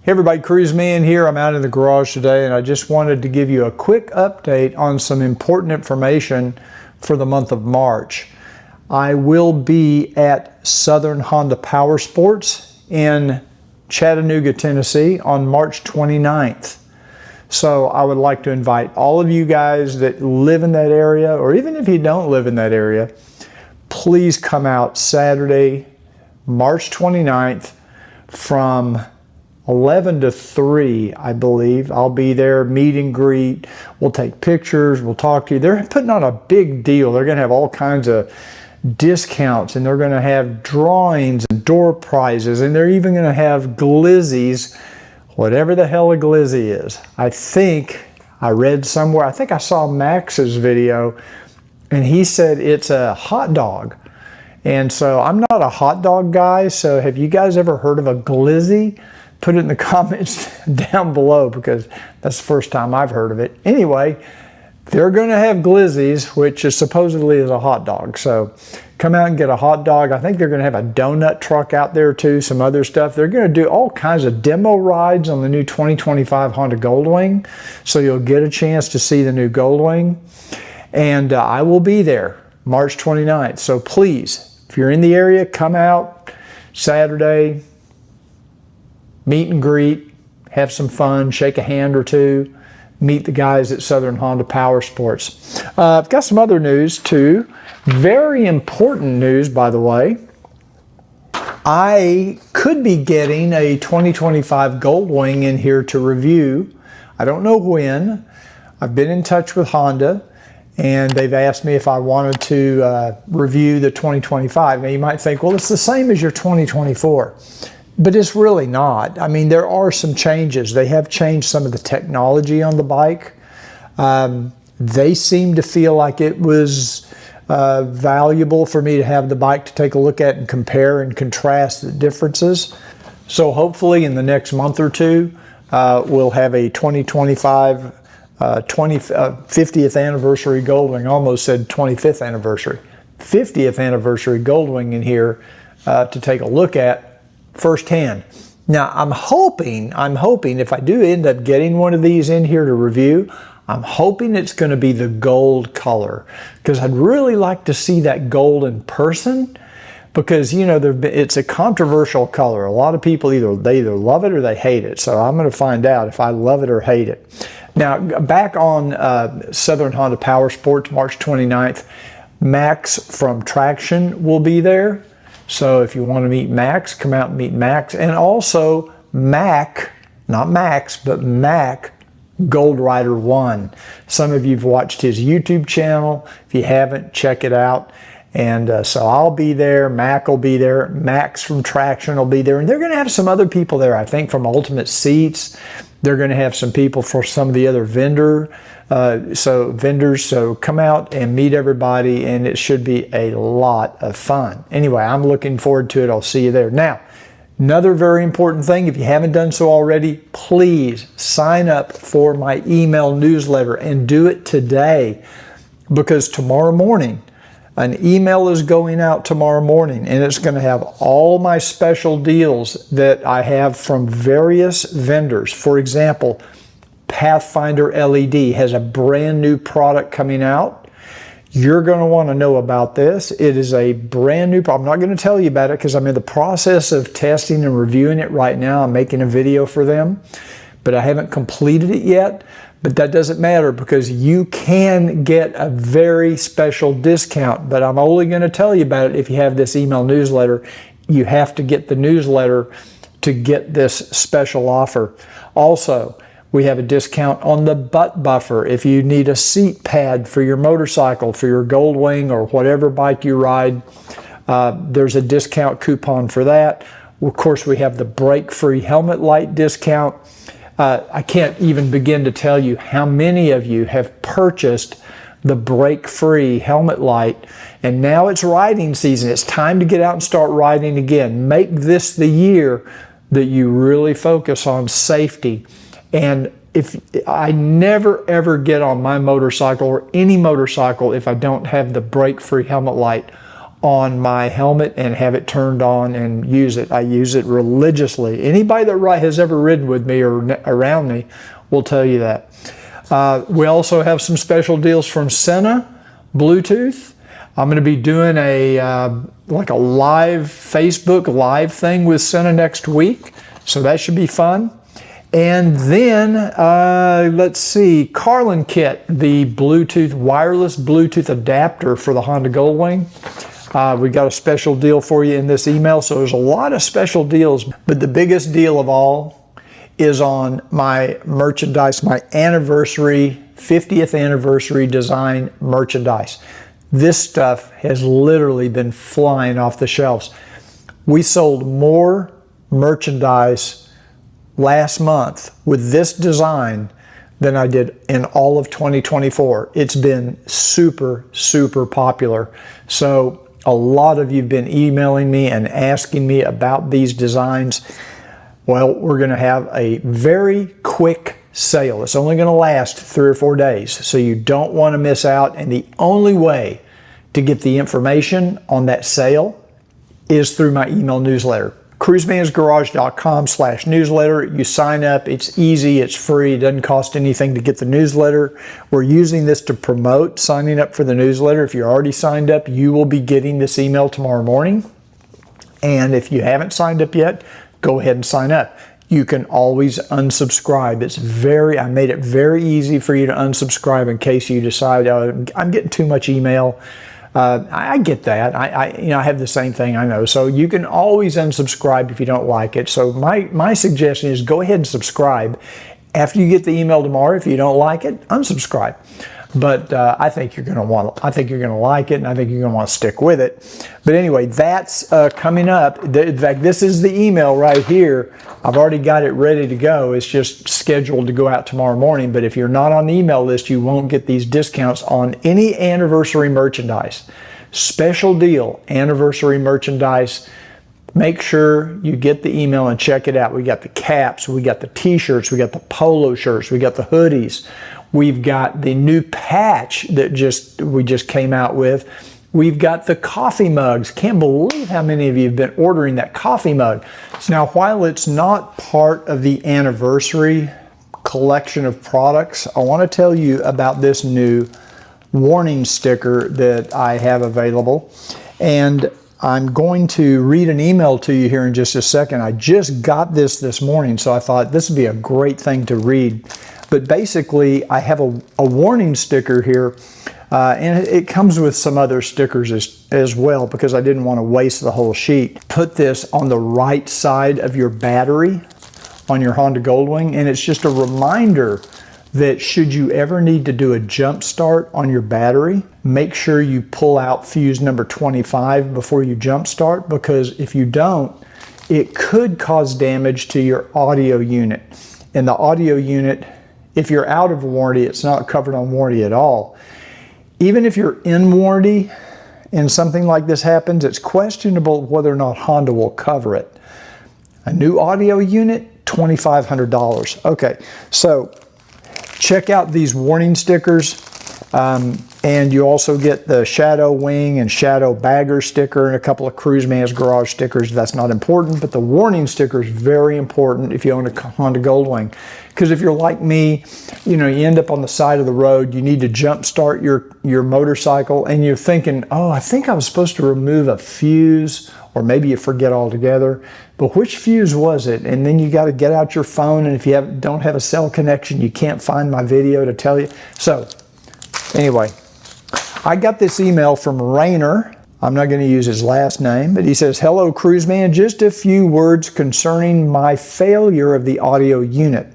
Hey everybody, Cruiseman here. I'm out in the garage today and I just wanted to give you a quick update on some important information for the month of March. I will be at Southern Honda Powersports in Chattanooga, Tennessee on March 29th. So I would like to invite all of you guys that live in that area, or even if you don't live in that area, please come out Saturday, March 29th from 11 to 3, I believe. I'll be there, meet and greet. We'll take pictures, we'll talk to you. They're putting on a big deal. They're going to have all kinds of discounts, and they're going to have drawings and door prizes, and they're even going to have Glizzys, whatever the hell a Glizzy is. I think I read somewhere, I think I saw Max's video, and he said it's a hot dog. And so I'm not a hot dog guy, so have you guys ever heard of a Glizzy? Put it in the comments down below, because that's the first time I've heard of it. Anyway, they're going to have Glizzys, which is supposedly is a hot dog. So come out and get a hot dog. I think they're going to have a donut truck out there too, some other stuff. They're going to do all kinds of demo rides on the new 2025 Honda Goldwing. So you'll get a chance to see the new Goldwing. And I will be there March 29th. So please, if you're in the area, come out Saturday. Meet and greet, have some fun, shake a hand or two, meet the guys at Southern Honda Powersports. I've got some other news too. Very important news, by the way. I could be getting a 2025 Goldwing in here to review. I don't know when. I've been in touch with Honda, and they've asked me if I wanted to review the 2025. Now you might think, well, it's the same as your 2024. But it's really not. I mean, there are some changes. They have changed some of the technology on the bike. They seem to feel like it was valuable for me to have the bike to take a look at and compare and contrast the differences. So hopefully in the next month or two, we'll have a 2025 50th anniversary Goldwing. Almost said 25th anniversary. 50th anniversary Goldwing in here to take a look at firsthand. Now I'm hoping if I do end up getting one of these in here to review, I'm hoping it's going to be the gold color, because I'd really like to see that gold in person, because you know it's a controversial color. A lot of people either love it or they hate it. So I'm going to find out if I love it or hate it. Now back on Southern Honda Powersports, March 29th, Max from Traction will be there. So if you want to meet Max, come out and meet Max. And also Mac, not Max, but Mac Gold Rider 1. Some of you have watched his YouTube channel. If you haven't, check it out. And so I'll be there, Mac will be there, Max from Traction will be there. And they're going to have some other people there, I think, from Ultimate Seats. They're going to have some people for some of the other vendors. So come out and meet everybody, and it should be a lot of fun. Anyway, I'm looking forward to it. I'll see you there. Now, another very important thing, if you haven't done so already, please sign up for my email newsletter, and do it today, because tomorrow morning, an email is going out tomorrow morning, and it's going to have all my special deals that I have from various vendors. For example, Pathfinder LED has a brand new product coming out. You're going to want to know about this. It is a brand new product. I'm not going to tell you about it because I'm in the process of testing and reviewing it right now. I'm making a video for them, but I haven't completed it yet. But that doesn't matter, because you can get a very special discount. But I'm only going to tell you about it if you have this email newsletter. You have to get the newsletter to get this special offer. Also, we have a discount on the butt buffer. If you need a seat pad for your motorcycle, for your Goldwing or whatever bike you ride, there's a discount coupon for that. Of course, we have the brake-free helmet light discount. I can't even begin to tell you how many of you have purchased the brake-free helmet light, and now it's riding season. It's time to get out and start riding again. Make this the year that you really focus on safety. And if I never ever get on my motorcycle or any motorcycle if I don't have the brake-free helmet light on my helmet and have it turned on and use it. I use it religiously. Anybody that has ever ridden with me or around me will tell you that. We also have some special deals from Sena Bluetooth. I'm going to be doing like a live Facebook live thing with Sena next week, so that should be fun. And then let's see, Carlin Kit, the wireless Bluetooth adapter for the Honda Goldwing. We got a special deal for you in this email, so there's a lot of special deals, but the biggest deal of all is on my merchandise, my 50th anniversary design merchandise. This stuff has literally been flying off the shelves. We sold more merchandise last month with this design than I did in all of 2024. It's been super, super popular. So a lot of you have been emailing me and asking me about these designs. Well, we're going to have a very quick sale. It's only going to last 3 or 4 days, so you don't want to miss out. And the only way to get the information on that sale is through my email newsletter. cruisemansgarage.com/newsletter. You sign up. It's easy. It's free. It doesn't cost anything to get the newsletter. We're using this to promote signing up for the newsletter. If you're already signed up, you will be getting this email tomorrow morning. And if you haven't signed up yet, go ahead and sign up. You can always unsubscribe. I made it very easy for you to unsubscribe in case you decide, oh, I'm getting too much email. I get that. I have the same thing, I know. So you can always unsubscribe if you don't like it. So my suggestion is go ahead and subscribe. After you get the email tomorrow, if you don't like it, unsubscribe. But I think you're going to like it, and I think you're going to want to stick with it. But anyway, that's coming up. In fact, this is the email right here. I've already got it ready to go. It's just scheduled to go out tomorrow morning. But if you're not on the email list, you won't get these discounts on any anniversary merchandise. Special deal, anniversary merchandise. Make sure you get the email and check it out. We got the caps, we got the t-shirts, we got the polo shirts, we got the hoodies. We've got the new patch that we just came out with. We've got the coffee mugs. Can't believe how many of you have been ordering that coffee mug. Now, while it's not part of the anniversary collection of products, I want to tell you about this new warning sticker that I have available. And I'm going to read an email to you here in just a second. I just got this morning, so I thought this would be a great thing to read. But basically, I have a warning sticker here, and it comes with some other stickers as well, because I didn't want to waste the whole sheet. Put this on the right side of your battery on your Honda Goldwing, and it's just a reminder that should you ever need to do a jump start on your battery, make sure you pull out fuse number 25 before you jump start, because if you don't, it could cause damage to your audio unit. And the audio unit, if you're out of warranty, it's not covered on warranty at all. Even if you're in warranty and something like this happens, it's questionable whether or not Honda will cover it. A new audio unit, $2,500. Okay, so check out these warning stickers. And you also get the Shadow Wing and Shadow Bagger sticker and a couple of Cruiseman's Garage stickers. That's not important, but the warning sticker is very important if you own a Honda Goldwing. Because if you're like me, you end up on the side of the road, you need to jump start your motorcycle, and you're thinking, oh, I think I was supposed to remove a fuse, or maybe you forget altogether. But which fuse was it? And then you got to get out your phone, and if you don't have a cell connection, you can't find my video to tell you. So anyway, I got this email from Rainer. I'm not going to use his last name, but he says, hello, Cruiseman. Just a few words concerning my failure of the audio unit.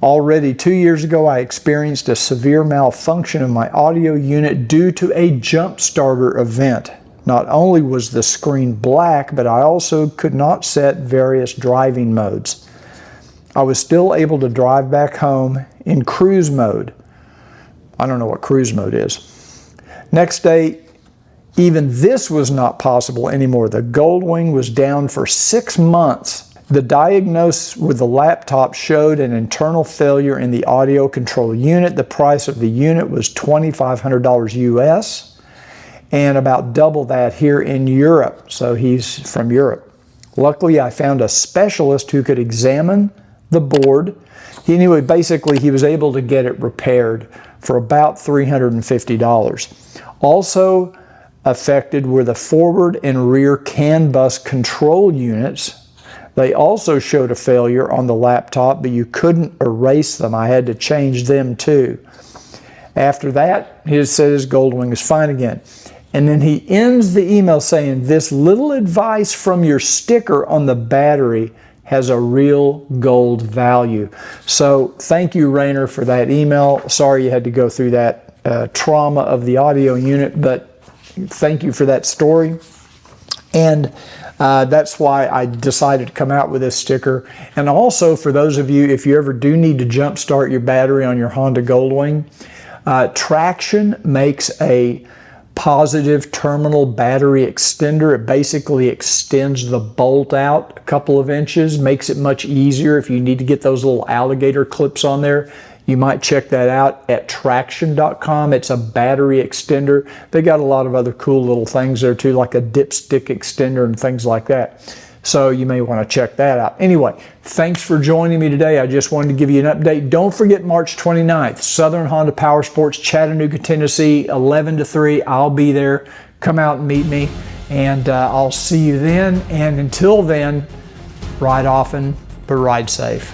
Already 2 years ago, I experienced a severe malfunction of my audio unit due to a jump starter event. Not only was the screen black, but I also could not set various driving modes. I was still able to drive back home in cruise mode. I don't know what cruise mode is. Next day, even this was not possible anymore. The Goldwing was down for 6 months. The diagnosis with the laptop showed an internal failure in the audio control unit. The price of the unit was $2,500 US. and about double that here in Europe. So he's from Europe. Luckily, I found a specialist who could examine the board. He knew it, basically he was able to get it repaired for about $350. Also affected were the forward and rear CAN bus control units. They also showed a failure on the laptop, but you couldn't erase them. I had to change them too. After that, he said his Goldwing is fine again. And then he ends the email saying, this little advice from your sticker on the battery has a real gold value. So thank you, Rainer, for that email. Sorry you had to go through that trauma of the audio unit, but thank you for that story. And that's why I decided to come out with this sticker. And also for those of you, if you ever do need to jump start your battery on your Honda Goldwing, Traction makes a positive terminal battery extender. It basically extends the bolt out a couple of inches, makes it much easier if you need to get those little alligator clips on there. You might check that out at traction.com. It's a battery extender. They got a lot of other cool little things there too, like a dipstick extender and things like that. So you may want to check that out. Anyway, thanks for joining me today. I just wanted to give you an update. Don't forget March 29th, Southern Honda Powersports, Chattanooga, Tennessee, 11 to 3. I'll be there. Come out and meet me, and I'll see you then. And until then, ride often, but ride safe.